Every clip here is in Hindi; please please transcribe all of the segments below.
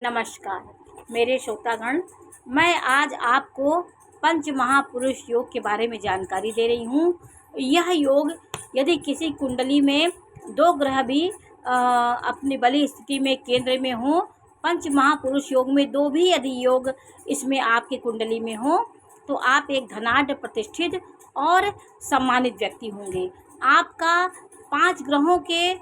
नमस्कार मेरे श्रोतागण, मैं आज आपको पंच महापुरुष योग के बारे में जानकारी दे रही हूँ। यह योग यदि किसी कुंडली में दो ग्रह भी अपनी बली स्थिति में केंद्र में हो, पंच महापुरुष योग में दो भी यदि योग इसमें आपकी कुंडली में हो तो आप एक धनाढ़, प्रतिष्ठित और सम्मानित व्यक्ति होंगे। आपका 5 ग्रहों के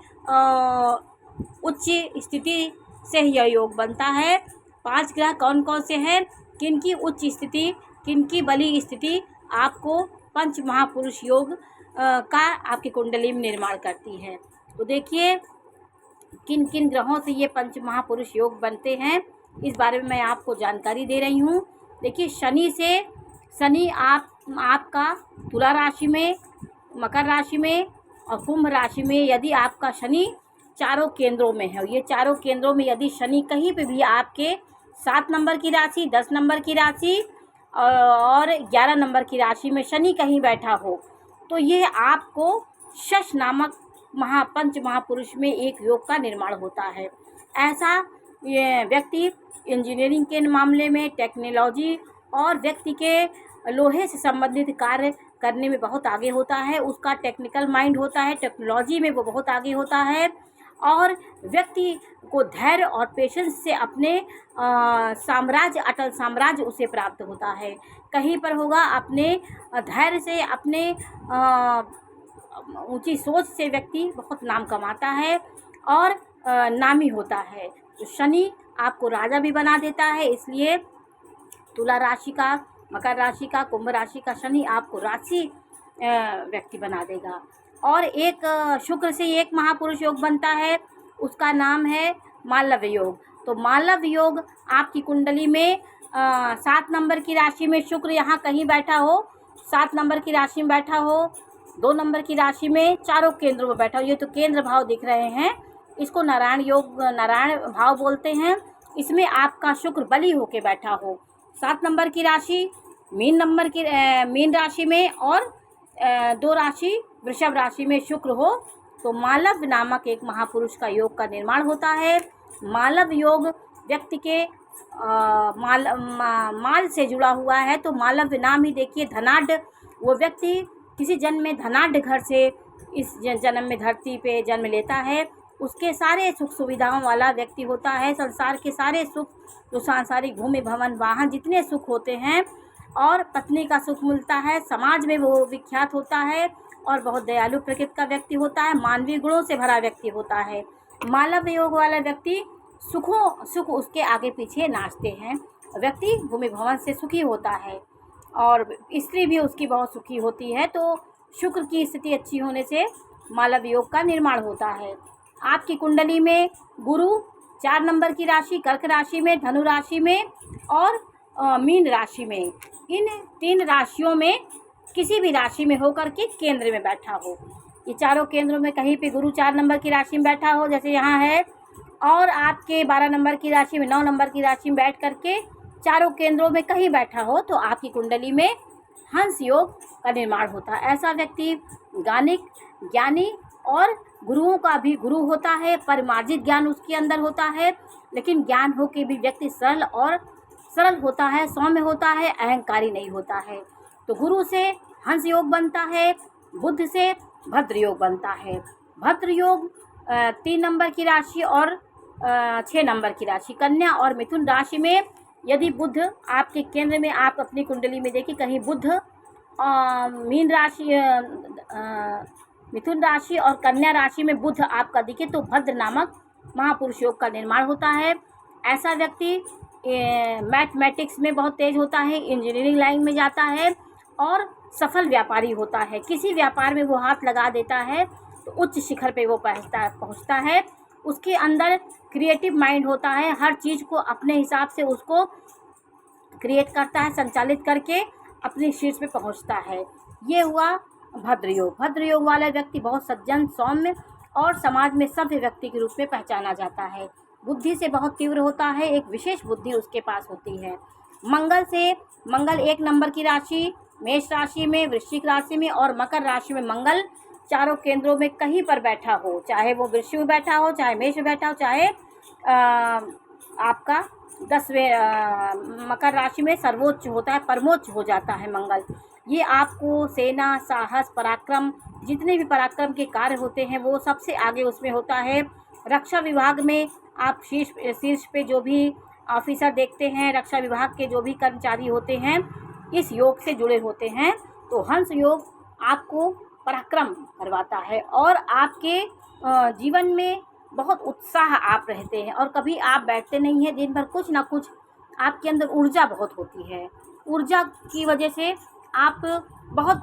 उच्च स्थिति से यह योग बनता है। 5 ग्रह कौन कौन से हैं, किनकी उच्च स्थिति, किनकी बली स्थिति आपको पंच महापुरुष योग का आपकी कुंडली में निर्माण करती है। तो देखिए किन किन ग्रहों से ये पंच महापुरुष योग बनते हैं, इस बारे में मैं आपको जानकारी दे रही हूँ। देखिए शनि आपका तुला राशि में, मकर राशि में और कुंभ राशि में यदि आपका शनि चारों केंद्रों में है, ये चारों केंद्रों में यदि शनि कहीं पे भी आपके 7 नंबर की राशि, 10 नंबर की राशि और 11 नंबर की राशि में शनि कहीं बैठा हो तो ये आपको शश नामक पंच महापुरुष में एक योग का निर्माण होता है। ऐसा ये व्यक्ति इंजीनियरिंग के मामले में, टेक्नोलॉजी और व्यक्ति के लोहे से संबंधित कार्य करने में बहुत आगे होता है। उसका टेक्निकल माइंड होता है, टेक्नोलॉजी में वो बहुत आगे होता है और व्यक्ति को धैर्य और पेशेंस से अपने साम्राज्य, अटल साम्राज्य उसे प्राप्त होता है। कहीं पर होगा अपने धैर्य से, अपने ऊंची सोच से व्यक्ति बहुत नाम कमाता है और नामी होता है। तो शनि आपको राजा भी बना देता है, इसलिए तुला राशि का, मकर राशि का, कुंभ राशि का शनि आपको राशि व्यक्ति बना देगा। और एक शुक्र से एक महापुरुष योग बनता है, उसका नाम है मालव्य योग। तो मालव्य योग आपकी कुंडली में 7 नंबर की राशि में शुक्र यहाँ कहीं बैठा हो, 7 नंबर की राशि में बैठा हो, 2 नंबर की राशि में चारों केंद्रों में बैठा हो। ये तो केंद्र भाव दिख रहे हैं, इसको नारायण योग, नारायण भाव बोलते हैं। इसमें आपका शुक्र बली होके बैठा हो, 7 नंबर की राशि मीन राशि में और 2 राशि वृषभ राशि में शुक्र हो तो मालव्य नामक एक महापुरुष का योग का निर्माण होता है। मालव्य योग व्यक्ति के माल से जुड़ा हुआ है, तो मालव्य नाम ही देखिए धनाढ़। वो व्यक्ति किसी जन्म में धनाढ़ घर से इस जन्म में धरती पे जन्म लेता है, उसके सारे सुख सुविधाओं वाला व्यक्ति होता है। संसार के सारे सुख, जो सांसारिक भूमि, भवन, वाहन, जितने सुख होते हैं और पत्नी का सुख मिलता है, समाज में वो विख्यात होता है और बहुत दयालु प्रकृति का व्यक्ति होता है, मानवीय गुणों से भरा व्यक्ति होता है। मालव्य योग वाला व्यक्ति सुख उसके आगे पीछे नाचते हैं। व्यक्ति भूमि भवन से सुखी होता है और स्त्री भी उसकी बहुत सुखी होती है। तो शुक्र की स्थिति अच्छी होने से मालव्य योग का निर्माण होता है। आपकी कुंडली में गुरु 4 नंबर की राशि, कर्क राशि में, धनु राशि में और मीन राशि में, इन 3 राशियों में किसी भी राशि में होकर के केंद्र में बैठा हो। ये चारों केंद्रों में कहीं पे गुरु 4 नंबर की राशि में बैठा हो, जैसे यहाँ है, और आपके 12 नंबर की राशि में, 9 नंबर की राशि में बैठ करके चारों केंद्रों में कहीं बैठा हो तो आपकी कुंडली में हंस योग का निर्माण होता है। ऐसा व्यक्ति गानिक, ज्ञानी और गुरुओं का भी गुरु होता है। परिमार्जित ज्ञान उसके अंदर होता है, लेकिन ज्ञान हो के भी व्यक्ति सरल होता है, सौम्य होता है, अहंकारी नहीं होता है। तो गुरु से हंस योग बनता है, बुध से भद्र योग बनता है। भद्र योग 3 नंबर की राशि और 6 नंबर की राशि, कन्या और मिथुन राशि में यदि बुध आपके केंद्र में, आप अपनी कुंडली में देखिए कहीं बुध मिथुन राशि और कन्या राशि में बुध आपका दिखे तो भद्र नामक महापुरुष योग का निर्माण होता है। ऐसा व्यक्ति मैथमेटिक्स में बहुत तेज होता है, इंजीनियरिंग लाइन में जाता है और सफल व्यापारी होता है। किसी व्यापार में वो हाथ लगा देता है तो उच्च शिखर पे वो पहुंचता है। उसके अंदर क्रिएटिव माइंड होता है, हर चीज़ को अपने हिसाब से उसको क्रिएट करता है, संचालित करके अपने शीर्ष पे पहुंचता है। ये हुआ भद्र योग। भद्र योग वाला व्यक्ति बहुत सज्जन, सौम्य और समाज में सभ्य व्यक्ति के रूप में पहचाना जाता है। बुद्धि से बहुत तीव्र होता है, एक विशेष बुद्धि उसके पास होती है। मंगल 1 नंबर की राशि मेष राशि में, वृश्चिक राशि में और मकर राशि में मंगल चारों केंद्रों में कहीं पर बैठा हो, चाहे वो वृश्चिक में बैठा हो, चाहे मेष में बैठा हो, चाहे आपका 10वें मकर राशि में सर्वोच्च होता है, परमोच्च हो जाता है मंगल। ये आपको सेना, साहस, पराक्रम, जितने भी पराक्रम के कार्य होते हैं वो सबसे आगे उसमें होता है। रक्षा विभाग में आप शीर्ष पे जो भी ऑफिसर देखते हैं, रक्षा विभाग के जो भी कर्मचारी होते हैं इस योग से जुड़े होते हैं। तो हंस योग आपको पराक्रम करवाता है और आपके जीवन में बहुत उत्साह आप रहते हैं और कभी आप बैठते नहीं हैं। दिन भर कुछ ना कुछ आपके अंदर ऊर्जा बहुत होती है। ऊर्जा की वजह से आप बहुत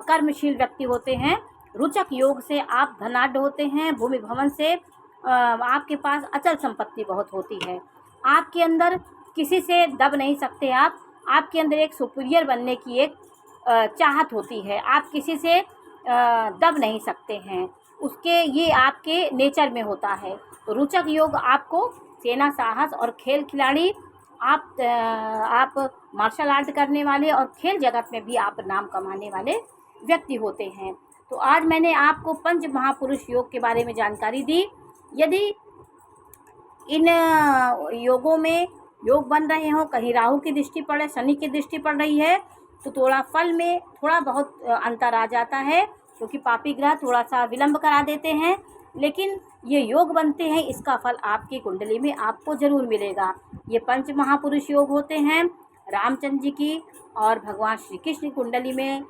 कर्मशील व्यक्ति होते हैं। रोचक योग से आप धनाढ्य होते हैं। भूमि भवन से आपके पास अचल संपत्ति बहुत होती है। आपके अंदर किसी से दब नहीं सकते आप। आपके अंदर एक सुपीरियर बनने की एक चाहत होती है। आप किसी से दब नहीं सकते हैं, उसके ये आपके नेचर में होता है। तो रोचक योग आपको सेना, साहस और खेल खिलाड़ी, आप मार्शल आर्ट करने वाले और खेल जगत में भी आप नाम कमाने वाले व्यक्ति होते हैं। तो आज मैंने आपको पंच महापुरुष योग के बारे में जानकारी दी। यदि इन योगों में योग बन रहे हों, कहीं राहु की दृष्टि पड़े, शनि की दृष्टि पड़ रही है, तो थोड़ा फल में थोड़ा बहुत अंतर आ जाता है, क्योंकि पापी ग्रह थोड़ा सा विलंब करा देते हैं। लेकिन ये योग बनते हैं, इसका फल आपकी कुंडली में आपको ज़रूर मिलेगा। ये पंच महापुरुष योग होते हैं रामचंद्र जी की और भगवान श्री कृष्ण कुंडली में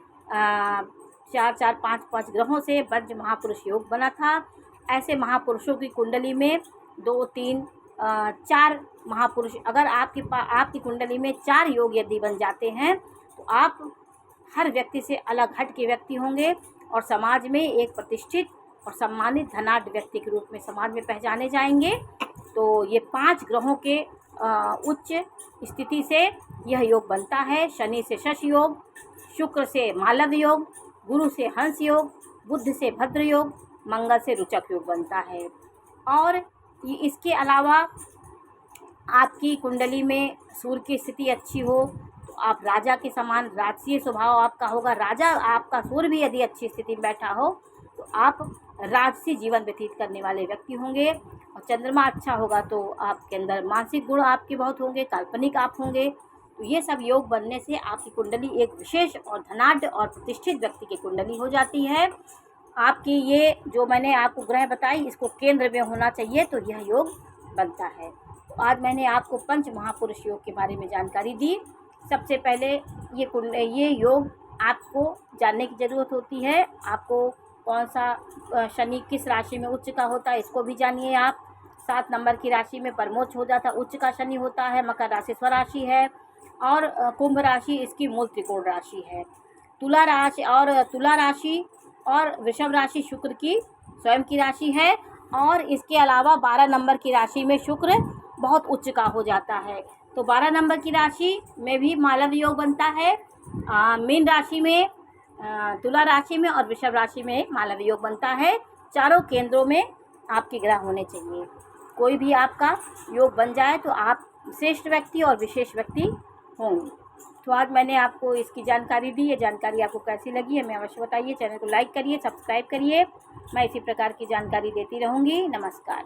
4-4, 5-5 ग्रहों से पंच महापुरुष योग बना था। ऐसे महापुरुषों की कुंडली में 2, 3, 4 महापुरुष, अगर आपकी कुंडली में 4 योग यदि बन जाते हैं तो आप हर व्यक्ति से अलग हट के व्यक्ति होंगे और समाज में एक प्रतिष्ठित और सम्मानित धनाढ्य व्यक्ति के रूप में समाज में पहचाने जाएंगे। तो ये 5 ग्रहों के उच्च स्थिति से यह योग बनता है। शनि से शश योग, शुक्र से मालव योग, गुरु से हंस योग, बुध से भद्र योग, मंगल से रुचक योग बनता है। और इसके अलावा आपकी कुंडली में सूर्य की स्थिति अच्छी हो तो आप राजा के समान राजसीय स्वभाव आपका होगा। राजा आपका सूर्य भी यदि अच्छी स्थिति में बैठा हो तो आप राजसी जीवन व्यतीत करने वाले व्यक्ति होंगे। और चंद्रमा अच्छा होगा तो आपके अंदर मानसिक गुण आपके बहुत होंगे, काल्पनिक आप होंगे। तो ये सब योग बनने से आपकी कुंडली एक विशेष और धनाढ्य और प्रतिष्ठित व्यक्ति की कुंडली हो जाती है। आपकी ये जो मैंने आपको ग्रह बताई इसको केंद्र में होना चाहिए तो यह योग बनता है। तो आज मैंने आपको पंच महापुरुष योग के बारे में जानकारी दी। सबसे पहले ये योग आपको जानने की ज़रूरत होती है। आपको कौन सा शनि किस राशि में उच्च का होता है इसको भी जानिए आप। 7 नंबर की राशि में परमोच्च हो जाता है, उच्च का शनि होता है। मकर राशि स्वराशि है और कुंभ राशि इसकी मूल त्रिकोण राशि है। तुला राशि और वृषभ राशि शुक्र की स्वयं की राशि है। और इसके अलावा 12 नंबर की राशि में शुक्र बहुत उच्च का हो जाता है। तो 12 नंबर की राशि में भी मालव योग बनता है। मीन राशि में, तुला राशि में और वृषभ राशि में मालव योग बनता है। चारों केंद्रों में आपके ग्रह होने चाहिए। कोई भी आपका योग बन जाए तो आप श्रेष्ठ व्यक्ति और विशेष व्यक्ति होंगे। तो आज मैंने आपको इसकी जानकारी दी। ये जानकारी आपको कैसी लगी है हमें अवश्य बताइए। चैनल को लाइक करिए, सब्सक्राइब करिए। मैं इसी प्रकार की जानकारी देती रहूँगी। नमस्कार।